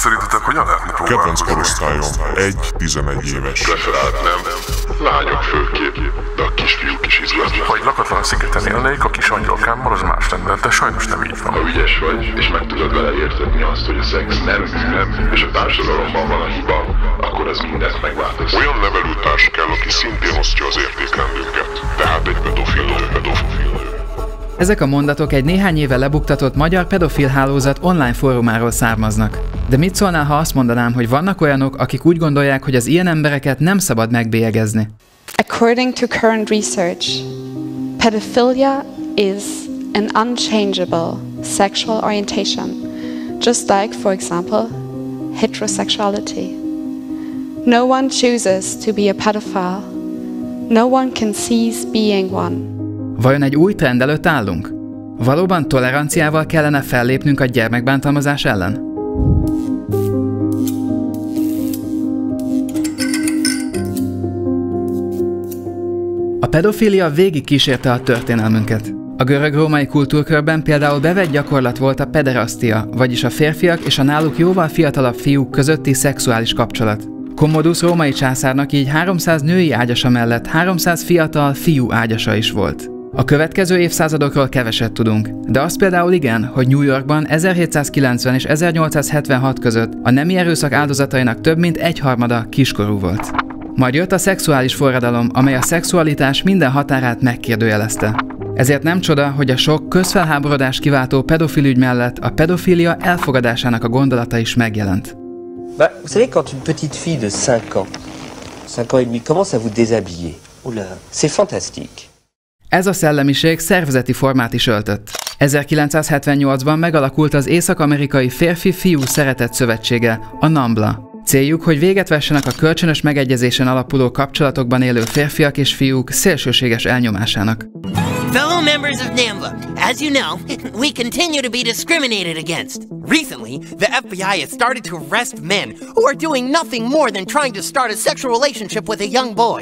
Szerintetek hogyan lehetne próbálkozni? Kedvenc korosztályom 1-11 éves. Preferált nem. Lányok főképp, de a kisfiúk is izgatnak. Ha egy lakatlan szigeten élnék, a kis angyalkámmal az más lenne, de sajnos nem így van. Ha ügyes vagy, és meg tudod vele értetni azt, hogy a szex nem bűnöm, és a társadalomban van a hiba, akkor az mindent megváltozik. Olyan nevelőtárs kell, aki szintén osztja az értékrendünket. Tehát egy pedofil. Ezek a mondatok egy néhány éve lebuktatott magyar pedofil hálózat online fórumáról származnak. De mit szólnál, ha azt mondanám, hogy vannak olyanok, akik úgy gondolják, hogy az ilyen embereket nem szabad megbélyegezni? According to current research, pedophilia is an unchangeable sexual orientation, just like, for example, heterosexuality. No one chooses to be a pedophile. No one can cease being one. Vajon egy új trend előtt állunk? Valóban toleranciával kellene fellépnünk a gyermekbántalmazás ellen? A pedofília végig kísérte a történelmünket. A görög-római kultúrkörben például bevett gyakorlat volt a pederasztia, vagyis a férfiak és a náluk jóval fiatalabb fiúk közötti szexuális kapcsolat. Commodus római császárnak így 300 női ágyasa mellett 300 fiatal fiú ágyasa is volt. A következő évszázadokról keveset tudunk, de azt például igen, hogy New Yorkban 1790 és 1876 között a nemi erőszak áldozatainak több mint 1/3 kiskorú volt. Majd jött a szexuális forradalom, amely a szexualitás minden határát megkérdőjelezte. Ezért nem csoda, hogy a sok közfelháborodást kiváltó pedofil ügy mellett a pedofília elfogadásának a gondolata is megjelent. Bah, vous savez, quand une petite fille de 5 ans et demi, commence à vous déshabiller, oula, c'est fantastique. Ez a szellemiség szervezeti formát is öltött. 1978-ban megalakult az Észak-amerikai Férfi-fiú Szeretet Szövetsége, a NAMBLA. Céljuk, hogy véget vessenek a kölcsönös megegyezésen alapuló kapcsolatokban élő férfiak és fiúk szélsőséges elnyomásának. Fellow members of NAMBLA, as you know, we continue to be discriminated against. Recently, the FBI has started to arrest men who are doing nothing more than trying to start a sexual relationship with a young boy.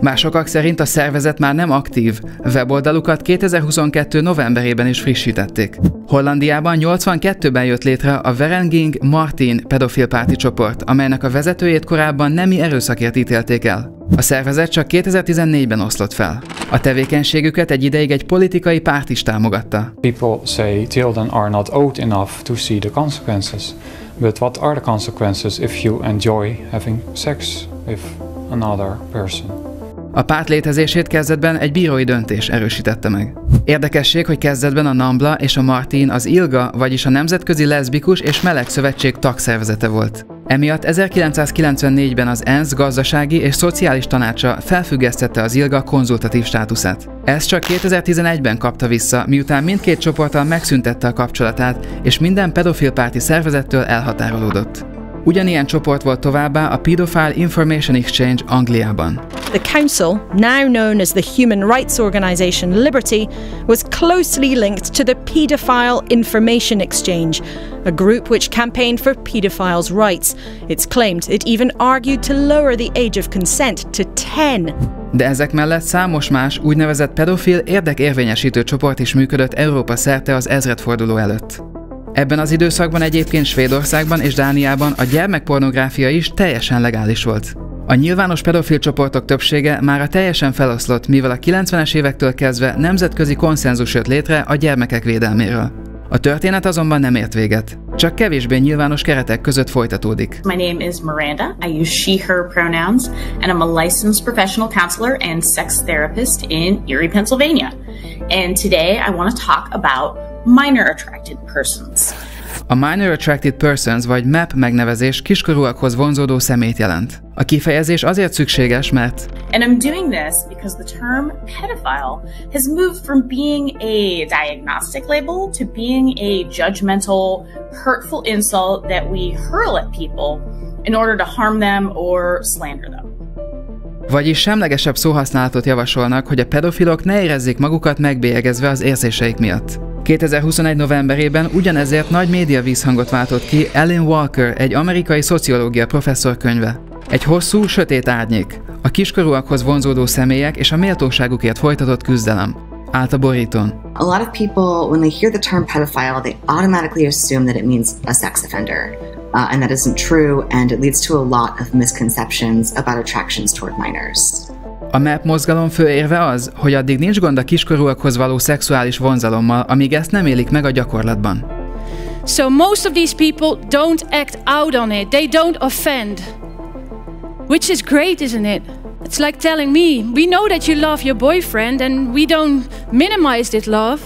Már sokak szerint a szervezet már nem aktív, weboldalukat 2022. novemberében is frissítették. Hollandiában 82-ben jött létre a Vereniging Martin pedofil párti csoport, amelynek a vezetőjét korábban nemi erőszakért ítélték el. A szervezet csak 2014-ben oszlott fel. A tevékenységüket egy ideig egy politikai párt is támogatta. People say children are not old enough to see the consequences. But what are the consequences if you enjoy having sex with another person? A párt létezését kezdetben egy bírói döntés erősítette meg. Érdekesség, hogy kezdetben a NAMBLA és a Martin az ILGA, vagyis a Nemzetközi Leszbikus és Meleg Szövetség tagszervezete volt. Emiatt 1994-ben az ENSZ gazdasági és szociális tanácsa felfüggesztette az ILGA konzultatív státuszát. Ezt csak 2011-ben kapta vissza, miután mindkét csoporttal megszüntette a kapcsolatát, és minden pedofilpárti szervezettől elhatárolódott. Ugyanilyen csoport volt továbbá a Pedophile Information Exchange Angliában. The Council, now known as the human rights organisation Liberty, was closely linked to the Pedophile Information Exchange, a group which campaigned for pedophiles' rights. It's claimed it even argued to lower the age of consent to 10. De ezek mellett számos más úgynevezett pedofil érdekérvényesítő csoport is működött Európa szerte az ezredforduló előtt. Ebben az időszakban egyébként Svédországban és Dániában a gyermekpornográfia is teljesen legális volt. A nyilvános pedofil csoportok többsége mára teljesen feloszlott, mivel a 90-es évektől kezdve nemzetközi konszenzus jött létre a gyermekek védelméről. A történet azonban nem ért véget, csak kevésbé nyilvános keretek között folytatódik. My name is Miranda. I use she/her pronouns, and I'm a licensed professional counselor and sex therapist in Erie, Pennsylvania. And today I want to talk about minor attracted persons. A Minor Attracted Persons vagy MAP megnevezés kiskorúakhoz vonzódó személyt jelent. A kifejezés azért szükséges, mert And I'm doing this because the term pedophile has moved from being a diagnostic label to being a judgmental, hurtful insult that we hurl at people in order to harm them or slander them. Vagyis semlegesebb szóhasználatot javasolnak, hogy a pedofilok ne érezzék magukat megbélyegezve az érzéseik miatt. 2021. novemberében ugyanezért nagy média vízhangot váltott ki Ellen Walker, egy amerikai szociológia professzor könyve. Egy hosszú, sötét árnyék, a kiskorúakhoz vonzódó személyek és a méltóságukért folytatott küzdelem. állt a borítón. A lot of people, when they hear the term pedophile, they automatically assume that it means a sex offender. And that isn't true, and it leads to a lot of misconceptions about attractions toward minors. A MAP mozgalom fő érve az, hogy addig nincs gond a kiskorúakhoz való szexuális vonzalommal, amíg ezt nem élik meg a gyakorlatban. So most of these people don't act out on it. They don't offend. Which is great, isn't it? It's like telling me, we know that you love your boyfriend and we don't minimize that love.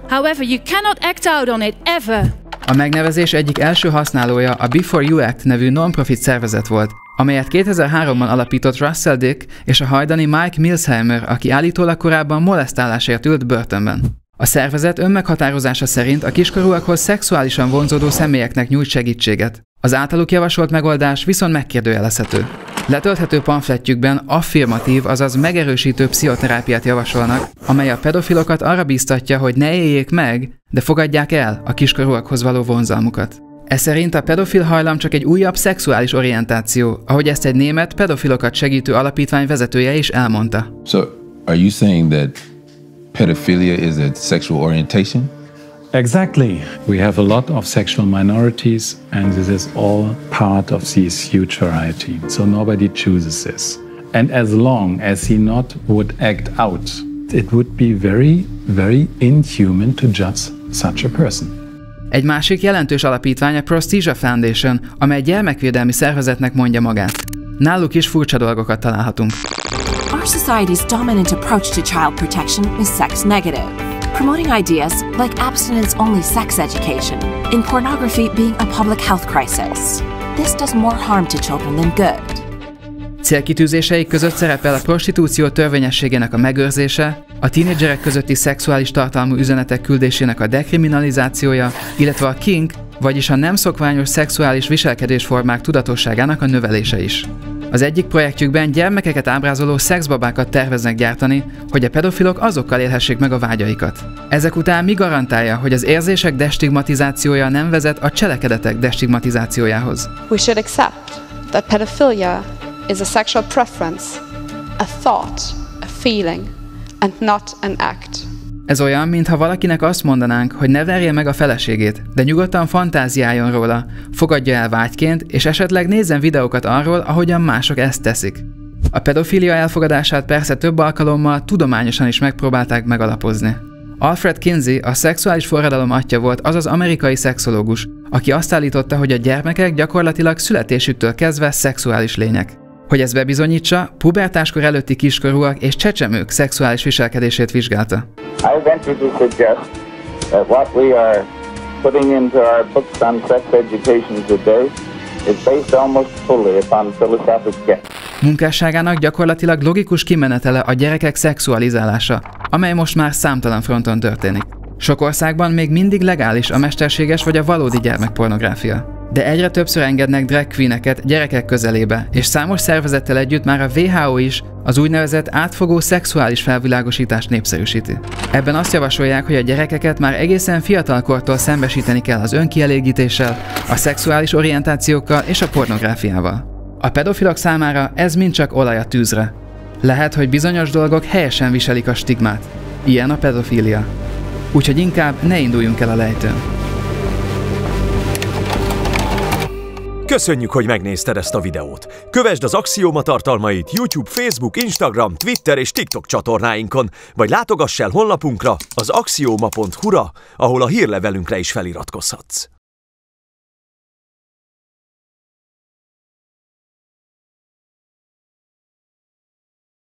However, you cannot act out on it, ever. A megnevezés egyik első használója a Before You Act nevű non-profit szervezet volt, amelyet 2003-ban alapított Russell Dick és a hajdani Mike Milsheimer, aki állítólag korábban molesztálásért ült börtönben. A szervezet önmeghatározása szerint a kiskorúakhoz szexuálisan vonzódó személyeknek nyújt segítséget. Az általuk javasolt megoldás viszont megkérdőjelezhető. Letölthető pamflettjükben affirmatív, azaz megerősítő pszichoterápiát javasolnak, amely a pedofilokat arra bíztatja, hogy ne éljék meg, de fogadják el a kiskorúakhoz való vonzalmukat. Ez szerint a pedofil hajlam csak egy újabb szexuális orientáció, ahogy ezt egy német pedofilokat segítő alapítvány vezetője is elmondta. So, are you saying that pedophilia is a sexual orientation? Exactly. We have a lot of sexual minorities, and this is all part of this huge variety. So nobody chooses this. And as long as he not would act out, it would be very, very inhuman to judge such a person. Egy másik jelentős alapítvány a Prosthesia Foundation, amely gyermekvédelmi szervezetnek mondja magát. Náluk is furcsa dolgokat találhatunk. Our society's dominant approach to child protection is sex negative, promoting ideas like abstinence-only sex education, and pornography being a public health crisis. This does more harm to children than good. Célkitűzéseik között szerepel a prostitúció törvényességének a megőrzése, a tínédzserek közötti szexuális tartalmú üzenetek küldésének a dekriminalizációja, illetve a kink, vagyis a nem szokványos szexuális viselkedésformák tudatosságának a növelése is. Az egyik projektjükben gyermekeket ábrázoló szexbabákat terveznek gyártani, hogy a pedofilok azokkal élhessék meg a vágyaikat. Ezek után mi garantálja, hogy az érzések destigmatizációja nem vezet a cselekedetek destigmatizációjához? We should accept that pedophilia is a sexual preference, a thought, a feeling, and not an act. Ez olyan, mintha valakinek azt mondanánk, hogy ne verje meg a feleségét, de nyugodtan fantáziáljon róla, fogadja el vágyként, és esetleg nézzen videókat arról, ahogyan mások ezt teszik. A pedofilia elfogadását persze több alkalommal tudományosan is megpróbálták megalapozni. Alfred Kinsey, a szexuális forradalom atya volt az az amerikai szexológus, aki azt állította, hogy a gyermekek gyakorlatilag születésüktől kezdve szexuális lények. Hogy ezt bebizonyítsa, pubertáskor előtti kiskorúak és csecsemők szexuális viselkedését vizsgálta. I venture to suggest that what we are putting into our books on sex education today is based almost fully upon philosophic guess. Munkásságának gyakorlatilag logikus kimenetele a gyerekek szexualizálása, amely most már számtalan fronton történik. Sok országban még mindig legális a mesterséges vagy a valódi gyermekpornográfia. De egyre többször engednek drag queeneket gyerekek közelébe, és számos szervezettel együtt már a WHO is az úgynevezett átfogó szexuális felvilágosítást népszerűsíti. Ebben azt javasolják, hogy a gyerekeket már egészen fiatalkortól szembesíteni kell az önkielégítéssel, a szexuális orientációkkal és a pornográfiával. A pedofilok számára ez mind csak olaj a tűzre. Lehet, hogy bizonyos dolgok helyesen viselik a stigmát. Ilyen a pedofília. Úgyhogy inkább ne induljunk el a lejtőn. Köszönjük, hogy megnézted ezt a videót! Kövesd az Axioma tartalmait YouTube, Facebook, Instagram, Twitter és TikTok csatornáinkon, vagy látogass el honlapunkra, az axioma.hu-ra, ahol a hírlevelünkre is feliratkozhatsz.